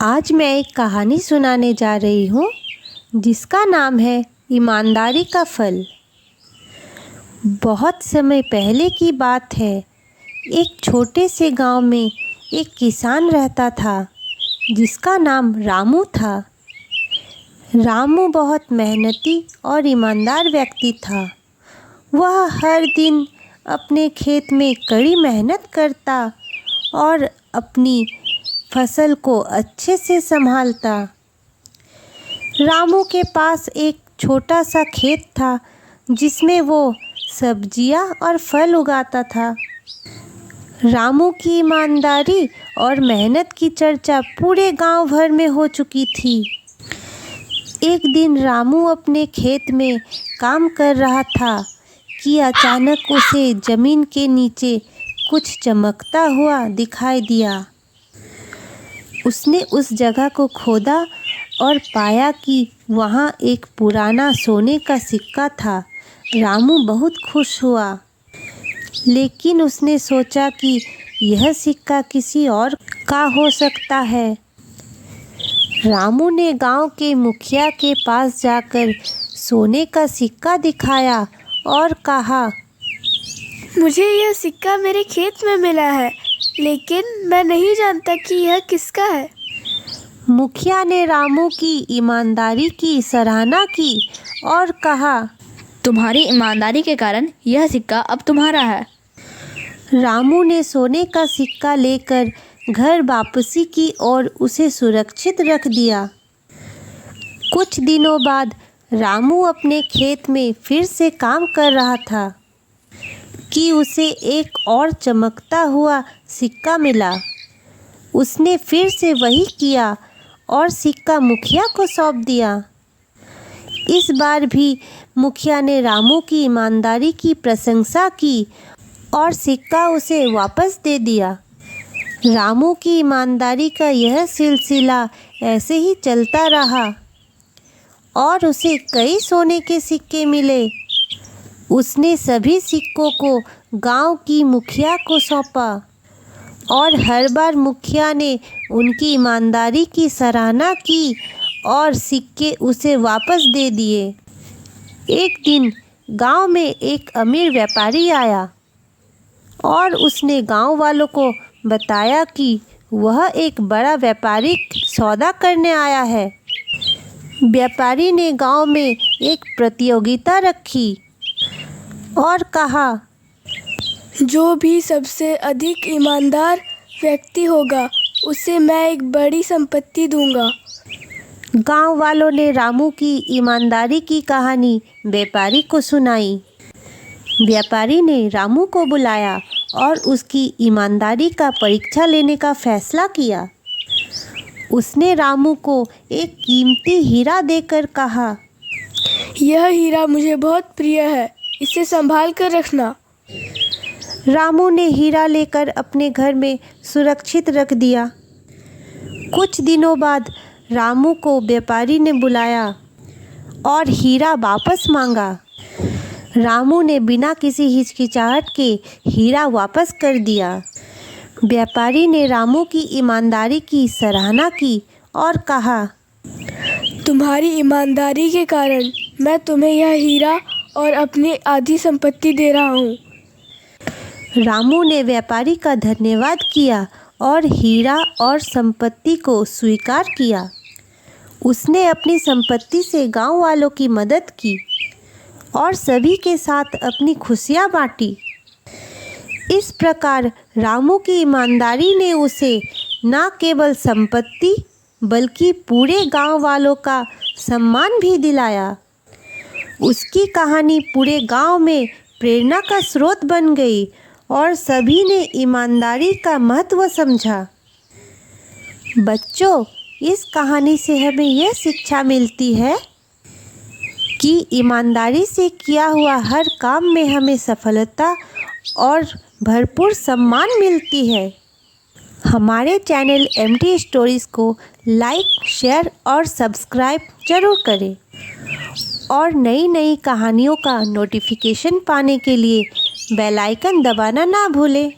आज मैं एक कहानी सुनाने जा रही हूँ जिसका नाम है ईमानदारी का फल। बहुत समय पहले की बात है। एक छोटे से गांव में एक किसान रहता था जिसका नाम रामू था। रामू बहुत मेहनती और ईमानदार व्यक्ति था। वह हर दिन अपने खेत में कड़ी मेहनत करता और अपनी फसल को अच्छे से संभालता। रामू के पास एक छोटा सा खेत था जिसमें वो सब्जियां और फल उगाता था। रामू की ईमानदारी और मेहनत की चर्चा पूरे गांव भर में हो चुकी थी। एक दिन रामू अपने खेत में काम कर रहा था कि अचानक उसे जमीन के नीचे कुछ चमकता हुआ दिखाई दिया। उसने उस जगह को खोदा और पाया कि वहाँ एक पुराना सोने का सिक्का था। रामू बहुत खुश हुआ, लेकिन उसने सोचा कि यह सिक्का किसी और का हो सकता है। रामू ने गांव के मुखिया के पास जाकर सोने का सिक्का दिखाया और कहा, मुझे यह सिक्का मेरे खेत में मिला है, लेकिन मैं नहीं जानता कि यह किसका है। मुखिया ने रामू की ईमानदारी की सराहना की और कहा, तुम्हारी ईमानदारी के कारण यह सिक्का अब तुम्हारा है। रामू ने सोने का सिक्का लेकर घर वापसी की और उसे सुरक्षित रख दिया। कुछ दिनों बाद रामू अपने खेत में फिर से काम कर रहा था कि उसे एक और चमकता हुआ सिक्का मिला। उसने फिर से वही किया और सिक्का मुखिया को सौंप दिया। इस बार भी मुखिया ने रामू की ईमानदारी की प्रशंसा की और सिक्का उसे वापस दे दिया। रामू की ईमानदारी का यह सिलसिला ऐसे ही चलता रहा और उसे कई सोने के सिक्के मिले। उसने सभी सिक्कों को गांव की मुखिया को सौंपा और हर बार मुखिया ने उनकी ईमानदारी की सराहना की और सिक्के उसे वापस दे दिए। एक दिन गांव में एक अमीर व्यापारी आया और उसने गांव वालों को बताया कि वह एक बड़ा व्यापारिक सौदा करने आया है। व्यापारी ने गांव में एक प्रतियोगिता रखी और कहा, जो भी सबसे अधिक ईमानदार व्यक्ति होगा उसे मैं एक बड़ी संपत्ति दूंगा। गांव वालों ने रामू की ईमानदारी की कहानी व्यापारी को सुनाई। व्यापारी ने रामू को बुलाया और उसकी ईमानदारी का परीक्षा लेने का फैसला किया। उसने रामू को एक कीमती हीरा देकर कहा, यह हीरा मुझे बहुत प्रिय है, इसे संभाल कर रखना। रामू ने हीरा लेकर अपने घर में सुरक्षित रख दिया। कुछ दिनों बाद रामू को व्यापारी ने बुलाया और हीरा वापस मांगा। रामू ने बिना किसी हिचकिचाहट के हीरा वापस कर दिया। व्यापारी ने रामू की ईमानदारी की सराहना की और कहा, तुम्हारी ईमानदारी के कारण मैं तुम्हें यह हीरा और अपनी आधी संपत्ति दे रहा हूँ। रामू ने व्यापारी का धन्यवाद किया और हीरा और संपत्ति को स्वीकार किया। उसने अपनी संपत्ति से गांव वालों की मदद की और सभी के साथ अपनी खुशियां बांटी। इस प्रकार रामू की ईमानदारी ने उसे न केवल संपत्ति बल्कि पूरे गांव वालों का सम्मान भी दिलाया। उसकी कहानी पूरे गांव में प्रेरणा का स्रोत बन गई और सभी ने ईमानदारी का महत्व समझा। बच्चों, इस कहानी से हमें यह शिक्षा मिलती है कि ईमानदारी से किया हुआ हर काम में हमें सफलता और भरपूर सम्मान मिलती है। हमारे चैनल एमटी स्टोरीज़ को लाइक, शेयर और सब्सक्राइब जरूर करें और नई नई कहानियों का नोटिफिकेशन पाने के लिए बेल आइकन दबाना ना भूलें।